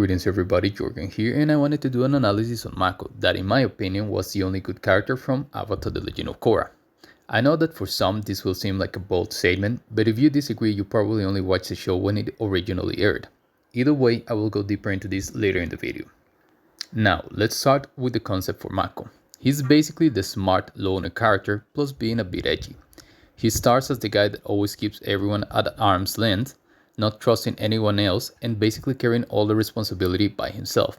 Greetings everybody, Jorgen here, and I wanted to do an analysis on Mako, that in my opinion was the only good character from Avatar The Legend of Korra. I know that for some this will seem like a bold statement, but if you disagree you probably only watched the show when it originally aired. Either way, I will go deeper into this later in the video. Now, let's start with the concept for Mako. He's basically the smart loner character plus being a bit edgy. He starts as the guy that always keeps everyone at arm's length, not trusting anyone else, and basically carrying all the responsibility by himself.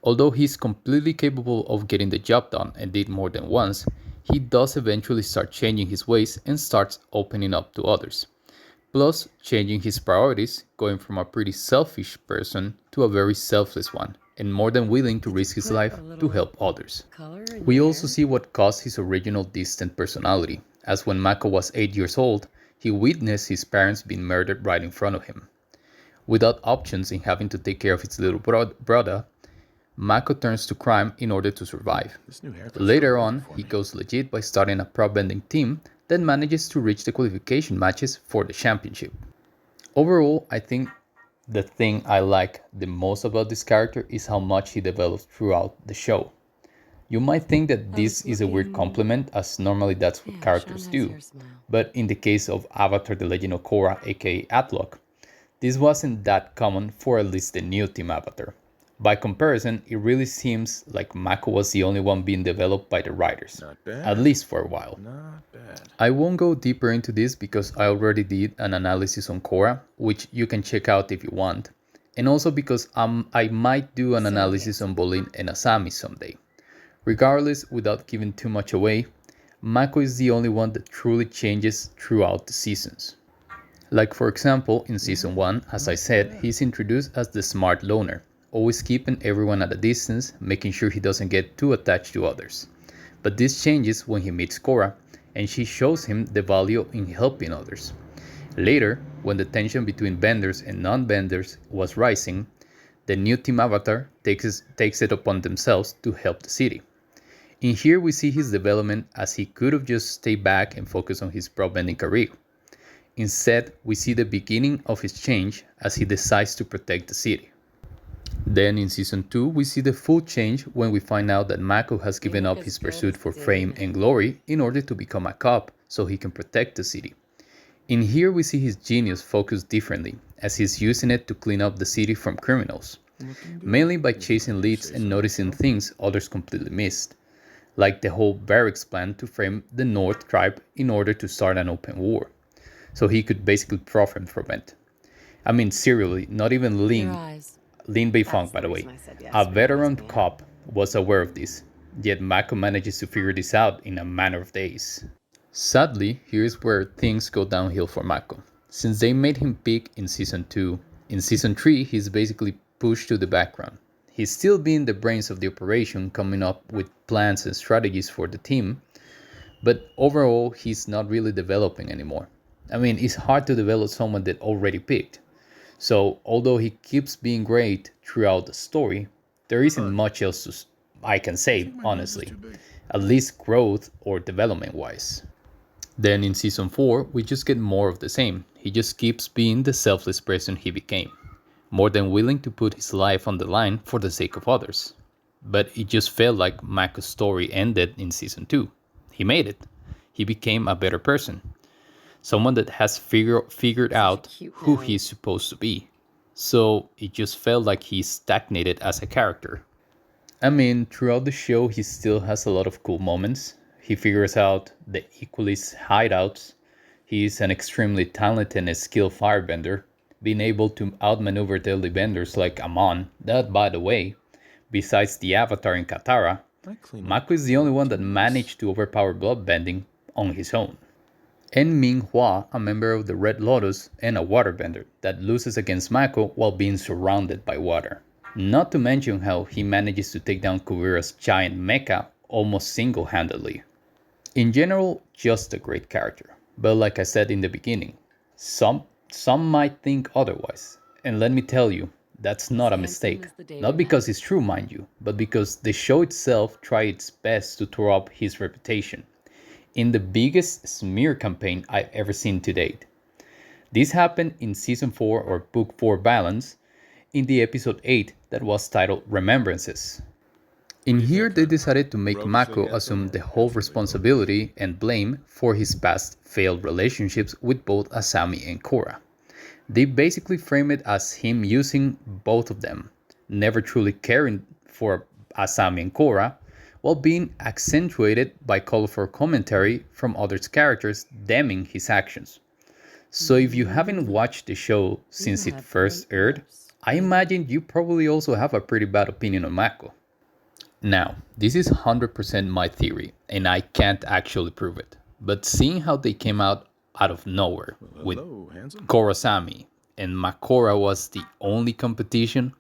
Although he's completely capable of getting the job done and did more than once, he does eventually start changing his ways and starts opening up to others. Plus, changing his priorities, going from a pretty selfish person to a very selfless one, and more than willing to risk his life to help others. We also see what caused his original distant personality, as when Mako was 8 years old, he witnessed his parents being murdered right in front of him. Without options in having to take care of his little brother, Mako turns to crime in order to survive. Later on, he goes legit by starting a prop bending team that manages to reach the qualification matches for the championship. Overall, I think the thing I like the most about this character is how much he develops throughout the show. You might think that this is a weird compliment, as normally that's what characters do, but in the case of Avatar The Legend of Korra, aka ATLOK, this wasn't that common for at least the new Team Avatar. By comparison, it really seems like Mako was the only one being developed by the writers, at least for a while. I won't go deeper into this because I already did an analysis on Korra, which you can check out if you want, and also because I might do an analysis on Bolin and Asami someday. Regardless, without giving too much away, Mako is the only one that truly changes throughout the seasons. Like for example, in season 1, as I said, he's introduced as the smart loner, always keeping everyone at a distance, making sure he doesn't get too attached to others. But this changes when he meets Korra, and she shows him the value in helping others. Later, when the tension between benders and non-benders was rising, the new Team Avatar takes it upon themselves to help the city. In here we see his development, as he could have just stayed back and focused on his prop bending career. Instead, we see the beginning of his change as he decides to protect the city. Then in season 2 we see the full change when we find out that Mako has given up his pursuit for fame and glory in order to become a cop so he can protect the city. In here we see his genius focused differently, as he's using it to clean up the city from criminals, mainly by chasing leads and noticing things others completely missed, like the whole barracks plan to frame the North tribe in order to start an open war, so he could basically profit from it. I mean, seriously, not even Lin Beifong, by the way, a veteran cop, was aware of this, yet Mako manages to figure this out in a matter of days. Sadly, here's where things go downhill for Mako. Since they made him peak in season 2, in season 3 he's basically pushed to the background. He's still being the brains of the operation, coming up with plans and strategies for the team, but overall he's not really developing anymore. I mean, it's hard to develop someone that already peaked. So, although he keeps being great throughout the story, there isn't much else I can say, honestly, at least growth or development wise. Then in season 4, we just get more of the same. He just keeps being the selfless person he became, more than willing to put his life on the line for the sake of others. But it just felt like Mako's story ended in season 2. He made it. He became a better person. Someone that has figured out who he's supposed to be. So it just felt like he stagnated as a character. I mean, throughout the show he still has a lot of cool moments. He figures out the Equalist hideouts. He is an extremely talented and skilled firebender, being able to outmaneuver deadly benders like Amon, that, by the way, besides the Avatar in Katara, Mako is the only one that managed to overpower bloodbending on his own. And Ming Hua, a member of the Red Lotus and a waterbender that loses against Mako while being surrounded by water. Not to mention how he manages to take down Kuvira's giant mecha almost single-handedly. In general, just a great character. But like I said in the beginning, some might think otherwise. And let me tell you, that's not a mistake. Not because it's true, mind you, but because the show itself tried its best to throw up his reputation in the biggest smear campaign I've ever seen to date. This happened in season 4 or book 4 balance, in the episode 8 that was titled Remembrances. In here, they decided to make Mako assume the whole responsibility and blame for his past failed relationships with both Asami and Korra. They basically frame it as him using both of them, never truly caring for Asami and Korra, while being accentuated by colorful commentary from other characters damning his actions. So if you haven't watched the show since it first aired, I imagine you probably also have a pretty bad opinion on Mako. Now, this is 100% my theory, and I can't actually prove it. But seeing how they came out of nowhere with Korosami and Makora was the only competition,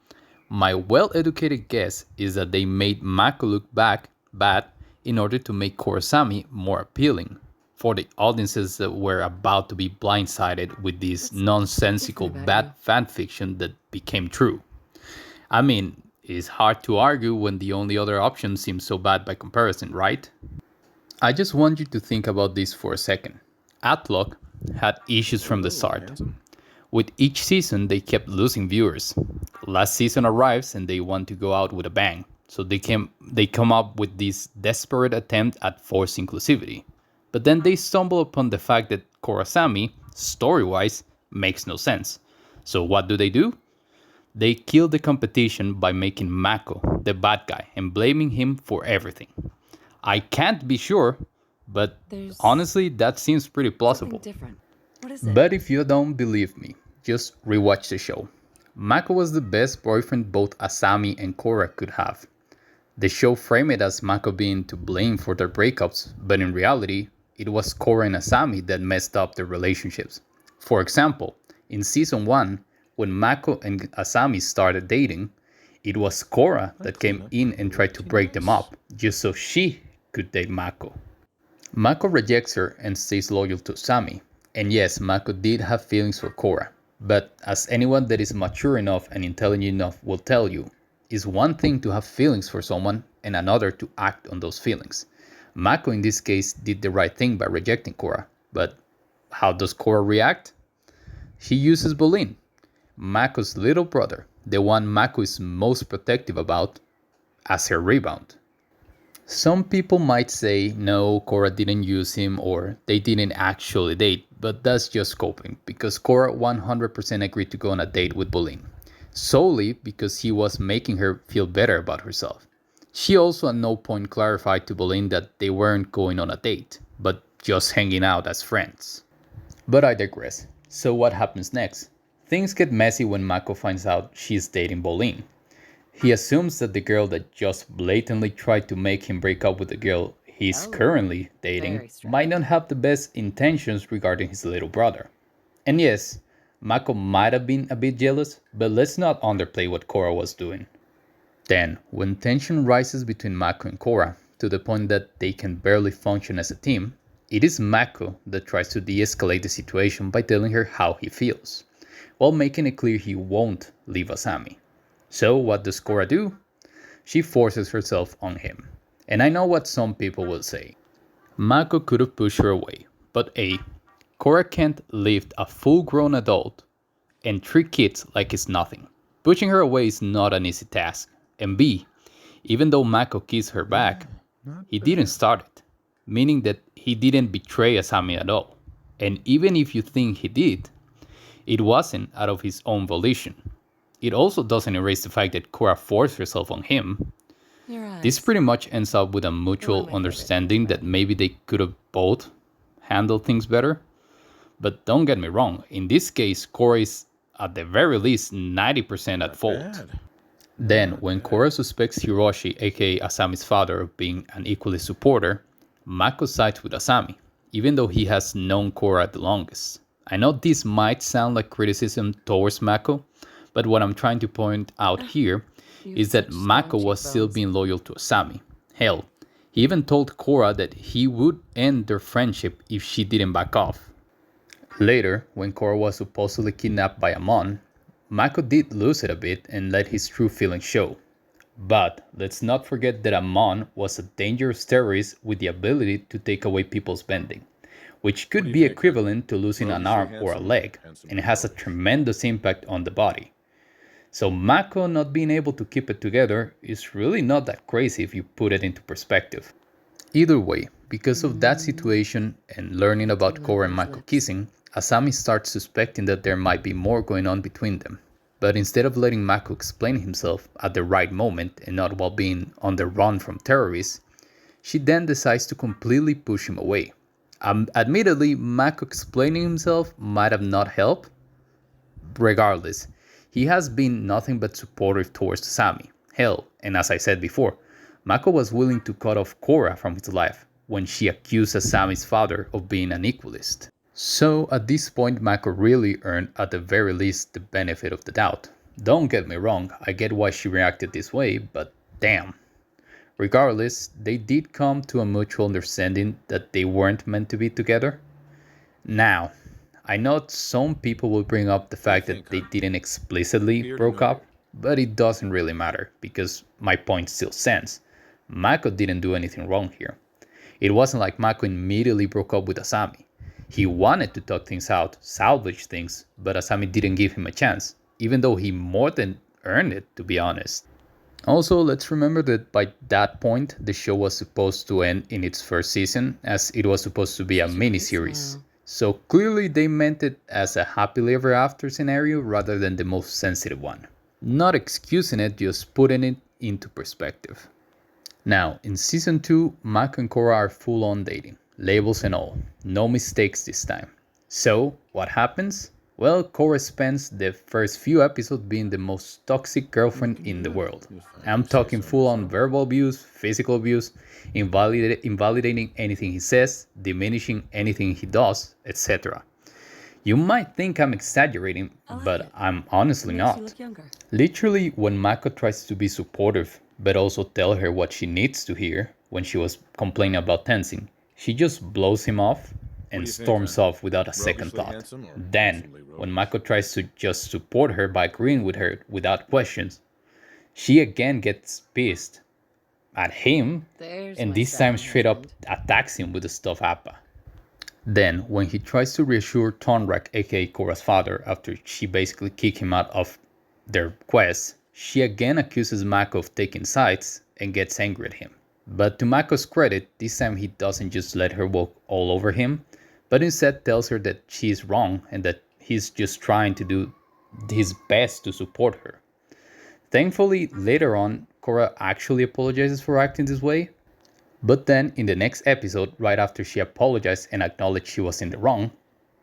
my well-educated guess is that they made Mako look bad in order to make Korosami more appealing for the audiences that were about to be blindsided with this nonsensical bad fanfiction that became true. I mean, it's hard to argue when the only other option seems so bad by comparison, right? I just want you to think about this for a second. ATLOK had issues from the start. With each season, they kept losing viewers. Last season arrives and they want to go out with a bang. So they come up with this desperate attempt at forced inclusivity. But then they stumble upon the fact that Korosami, story-wise, makes no sense. So what do? They kill the competition by making Mako the bad guy and blaming him for everything. I can't be sure, but honestly, that seems pretty plausible. But if you don't believe me, just rewatch the show. Mako was the best boyfriend both Asami and Korra could have. The show framed it as Mako being to blame for their breakups, but in reality, it was Korra and Asami that messed up their relationships. For example, in season 1, when Mako and Asami started dating, it was Korra that came in and tried to break them up, just so she could date Mako. Mako rejects her and stays loyal to Asami. And yes, Mako did have feelings for Korra, but as anyone that is mature enough and intelligent enough will tell you, it's one thing to have feelings for someone and another to act on those feelings. Mako in this case did the right thing by rejecting Korra, but how does Korra react? She uses Bolin, Mako's little brother, the one Mako is most protective about, as her rebound. Some people might say no, Korra didn't use him or they didn't actually date, but that's just coping because Korra 100% agreed to go on a date with Bolin, solely because he was making her feel better about herself. She also at no point clarified to Bolin that they weren't going on a date, but just hanging out as friends. But I digress. So what happens next? Things get messy when Mako finds out she's dating Bolin. He assumes that the girl that just blatantly tried to make him break up with the girl he's currently dating might not have the best intentions regarding his little brother. And yes, Mako might have been a bit jealous, but let's not underplay what Korra was doing. Then, when tension rises between Mako and Korra to the point that they can barely function as a team, it is Mako that tries to de-escalate the situation by telling her how he feels, while making it clear he won't leave Asami. So what does Korra do? She forces herself on him. And I know what some people will say. Mako could have pushed her away, but A, Korra can't lift a full-grown adult and treat kids like it's nothing. Pushing her away is not an easy task. And B, even though Mako kissed her back, he didn't start it, meaning that he didn't betray Asami at all. And even if you think he did, it wasn't out of his own volition. It also doesn't erase the fact that Korra forced herself on him. This pretty much ends up with a mutual understanding that maybe they could have both handled things better. But don't get me wrong, in this case, Korra is at the very least 90% at fault. Then, when Korra suspects Hiroshi, aka Asami's father, of being an equally supporter, Mako sides with Asami, even though he has known Korra the longest. I know this might sound like criticism towards Mako, but what I'm trying to point out here is that Mako was still being loyal to Asami. Hell, he even told Korra that he would end their friendship if she didn't back off. Later, when Korra was supposedly kidnapped by Amon, Mako did lose it a bit and let his true feelings show. But let's not forget that Amon was a dangerous terrorist with the ability to take away people's bending, which could be equivalent to losing an arm or a leg, and it has a tremendous impact on the body. So Mako not being able to keep it together is really not that crazy if you put it into perspective. Either way, because of that situation and learning about Korra and Mako kissing, Asami starts suspecting that there might be more going on between them. But instead of letting Mako explain himself at the right moment and not while being on the run from terrorists, she then decides to completely push him away. Admittedly, Mako explaining himself might have not helped. Regardless, he has been nothing but supportive towards Asami. Hell, and as I said before, Mako was willing to cut off Korra from his life when she accused Asami's father of being an equalist. So at this point, Mako really earned at the very least the benefit of the doubt. Don't get me wrong, I get why she reacted this way, but damn. Regardless, they did come to a mutual understanding that they weren't meant to be together. Now, I know some people will bring up the fact that they didn't explicitly broke up, but it doesn't really matter because my point still stands. Mako didn't do anything wrong here. It wasn't like Mako immediately broke up with Asami. He wanted to talk things out, salvage things, but Asami didn't give him a chance, even though he more than earned it, to be honest. Also, let's remember that by that point, the show was supposed to end in its first season, as it was supposed to be a mini-series. So clearly they meant it as a happily ever after scenario rather than the most sensitive one. Not excusing it, just putting it into perspective. Now, in season 2, Mako and Korra are full on dating, labels and all. No mistakes this time. So, what happens? Well, Korra spends the first few episodes being the most toxic girlfriend in the world. I'm talking full on verbal abuse, physical abuse, invalidating anything he says, diminishing anything he does, etc. You might think I'm exaggerating, but I'm honestly not. Literally, when Mako tries to be supportive, but also tell her what she needs to hear when she was complaining about tensing, she just blows him off and storms off without a second thought. Then, when Mako tries to just support her by agreeing with her without questions, she again gets pissed at him and this time straight up attacks him with the stuffed appa. Then, when he tries to reassure Tonrak, aka Korra's father, after she basically kicked him out of their quest, she again accuses Mako of taking sides and gets angry at him. But to Mako's credit, this time he doesn't just let her walk all over him, but instead tells her that she is wrong and that he's just trying to do his best to support her. Thankfully, later on, Korra actually apologizes for acting this way. But then, in the next episode, right after she apologized and acknowledged she was in the wrong,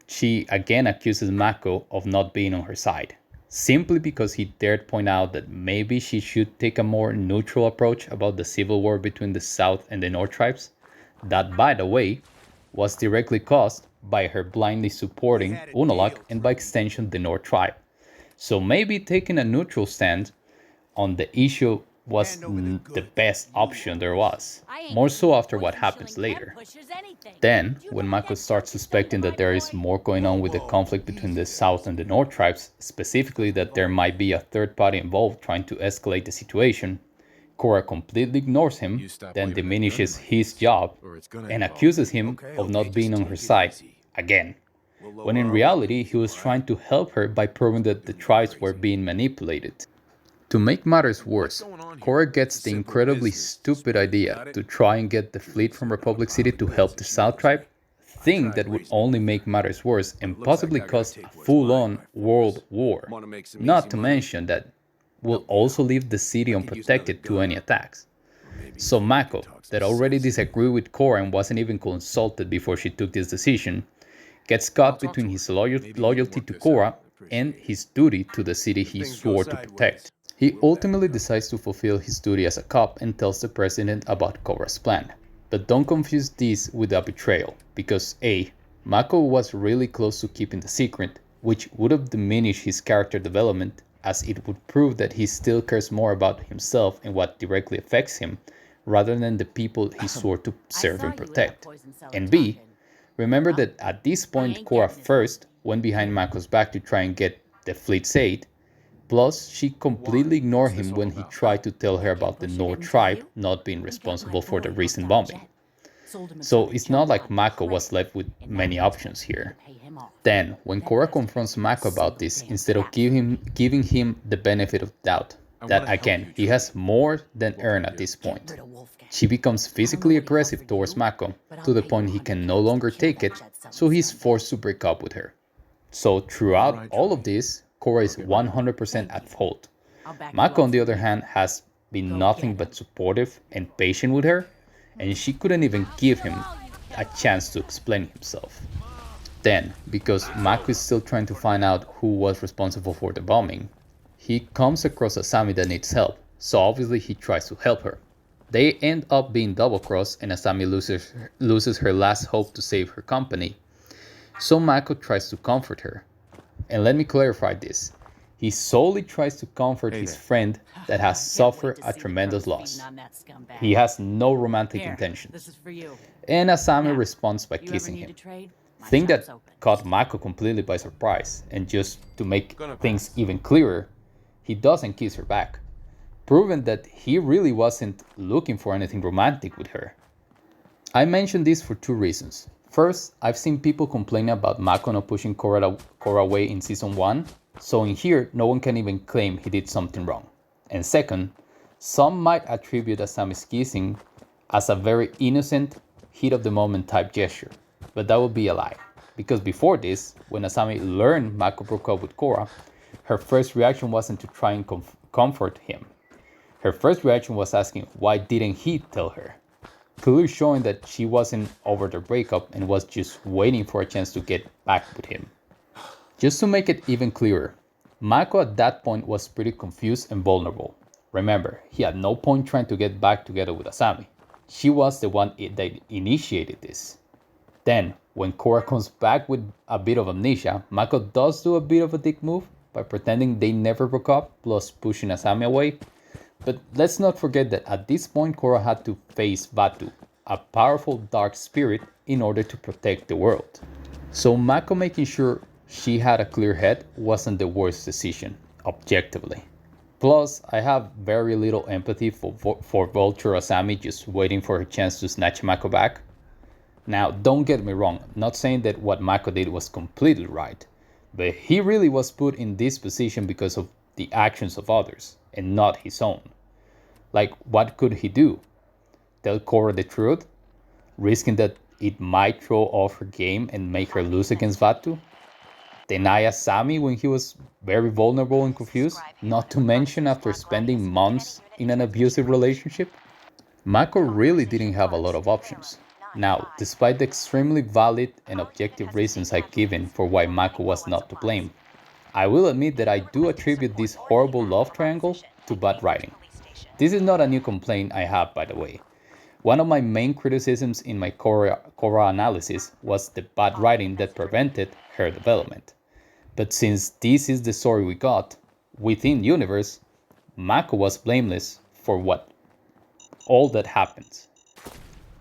she again accuses Mako of not being on her side, simply because he dared point out that maybe she should take a more neutral approach about the civil war between the South and the North tribes, that, by the way, was directly caused by her blindly supporting TLOK and by extension the North tribe. So maybe taking a neutral stand on the issue was the best option there was, more so after what happens later. Then, when Mako starts suspecting that there is more going on with the conflict between the South and the North tribes, specifically that there might be a third party involved trying to escalate the situation, Korra completely ignores him, then diminishes his job, and accuses him of not being on her side again, when in reality he was trying to help her by proving that the tribes were being manipulated. To make matters worse, Korra gets the incredibly stupid idea to try and get the fleet from Republic City to help the South tribe, thing that would only make matters worse and possibly cause a full-on world war, not to mention that will also leave the city unprotected to any attacks. So Mako, that already disagreed with Korra and wasn't even consulted before she took this decision, gets caught between his loyalty to Korra and his duty to the city he swore to protect. He ultimately decides to fulfill his duty as a cop and tells the president about Korra's plan. But don't confuse this with a betrayal, because A. Mako was really close to keeping the secret, which would have diminished his character development, as it would prove that he still cares more about himself and what directly affects him, rather than the people he swore to serve and protect. And B. Remember that at this point Korra first went behind Mako's back to try and get the fleet's aid. Plus, she completely ignored him when he tried to tell her about the North tribe not being responsible for the recent bombing. So it's not like Mako was left with many options here. Then, when Korra confronts Mako about this, instead of giving him the benefit of doubt, that again, he has more than earned at this point, she becomes physically aggressive towards Mako to the point he can no longer take it, so he's forced to break up with her. So throughout all of this, Korra is 100% at fault. Mako, on the other hand, has been nothing but supportive and patient with her, and she couldn't even give him a chance to explain himself. Then, because Mako is still trying to find out who was responsible for the bombing, he comes across Asami that needs help, so obviously he tries to help her. They end up being double-crossed and Asami loses her last hope to save her company, so Mako tries to comfort her. And let me clarify this. He solely tries to comfort his friend that has suffered a tremendous loss. He has no romantic intentions. And Asami responds by kissing him. Thing that caught Mako completely by surprise, and just to make things even clearer, he doesn't kiss her back, proving that he really wasn't looking for anything romantic with her. I mention this for two reasons. First, I've seen people complaining about Mako not pushing Korra away in Season 1, so in here, no one can even claim he did something wrong. And second, some might attribute Asami's kissing as a very innocent, heat-of-the-moment type gesture, but that would be a lie. Because before this, when Asami learned Mako broke up with Korra, her first reaction wasn't to try and comfort him. Her first reaction was asking why didn't he tell her, clearly showing that she wasn't over the breakup and was just waiting for a chance to get back with him. Just to make it even clearer, Mako at that point was pretty confused and vulnerable. Remember, he had no point trying to get back together with Asami. She was the one that initiated this. Then, when Korra comes back with a bit of amnesia, Mako does do a bit of a dick move by pretending they never broke up, plus pushing Asami away. But let's not forget that at this point Korra had to face Vaatu, a powerful dark spirit, in order to protect the world. So Mako making sure she had a clear head wasn't the worst decision, objectively. Plus, I have very little empathy for Vulture Asami just waiting for her chance to snatch Mako back. Now, don't get me wrong, I'm not saying that what Mako did was completely right, but he really was put in this position because of the actions of others, and not his own. Like, what could he do? Tell Korra the truth? Risking that it might throw off her game and make her lose against Vaatu? Deny Asami when he was very vulnerable and confused, not to mention after spending months in an abusive relationship? Mako really didn't have a lot of options. Now, despite the extremely valid and objective reasons I've given for why Mako was not to blame, I will admit that I do attribute this horrible love triangle to bad writing. This is not a new complaint I have, by the way. One of my main criticisms in my Korra analysis was the bad writing that prevented her development. But since this is the story we got, within universe, Mako was blameless for all that happens.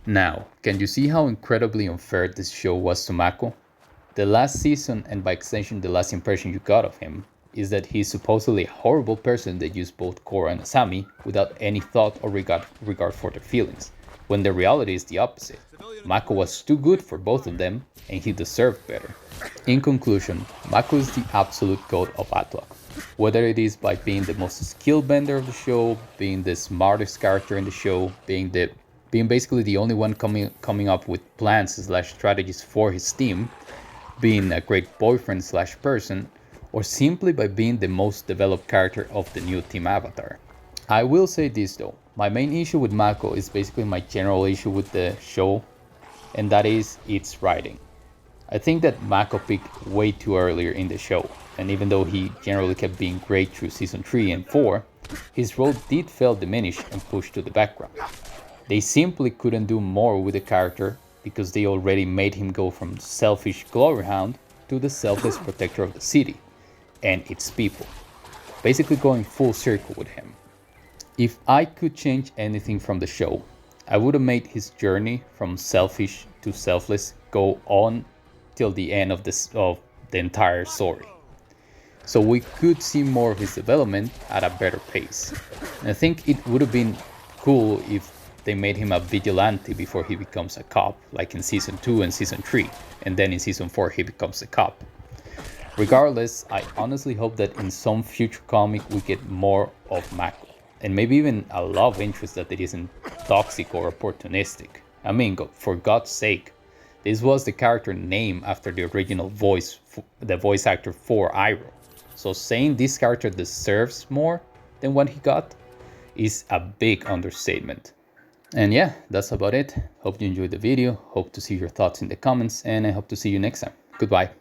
Now, can you see how incredibly unfair this show was to Mako? The last season, and by extension the last impression you got of him, is that he's supposedly a horrible person that used both Korra and Asami without any thought or regard for their feelings, when the reality is the opposite. Mako was too good for both of them, and he deserved better. In conclusion, Mako is the absolute goat of ATLOK. Whether it is by being the most skilled bender of the show, being the smartest character in the show, being basically the only one coming up with plans/strategies for his team, being a great boyfriend/person, or simply by being the most developed character of the new Team Avatar. I will say this though, my main issue with Mako is basically my general issue with the show, and that is its writing. I think that Mako peaked way too earlier in the show, and even though he generally kept being great through season 3 and 4, his role did feel diminished and pushed to the background. They simply couldn't do more with the character because they already made him go from selfish glory hound to the selfless protector of the city and its people, basically going full circle with him. If I could change anything from the show, I would have made his journey from selfish to selfless go on till the end of the entire story, so we could see more of his development at a better pace. And I think it would have been cool if they made him a vigilante before he becomes a cop, like in season 2 and season 3, and then in season 4 he becomes a cop. Regardless, I honestly hope that in some future comic we get more of Mako, and maybe even a love interest that it isn't toxic or opportunistic. I mean, for God's sake, this was the character name after the original voice, the voice actor for Iroh. So saying this character deserves more than what he got is a big understatement. And yeah, that's about it. Hope you enjoyed the video. Hope to see your thoughts in the comments, and I hope to see you next time. Goodbye.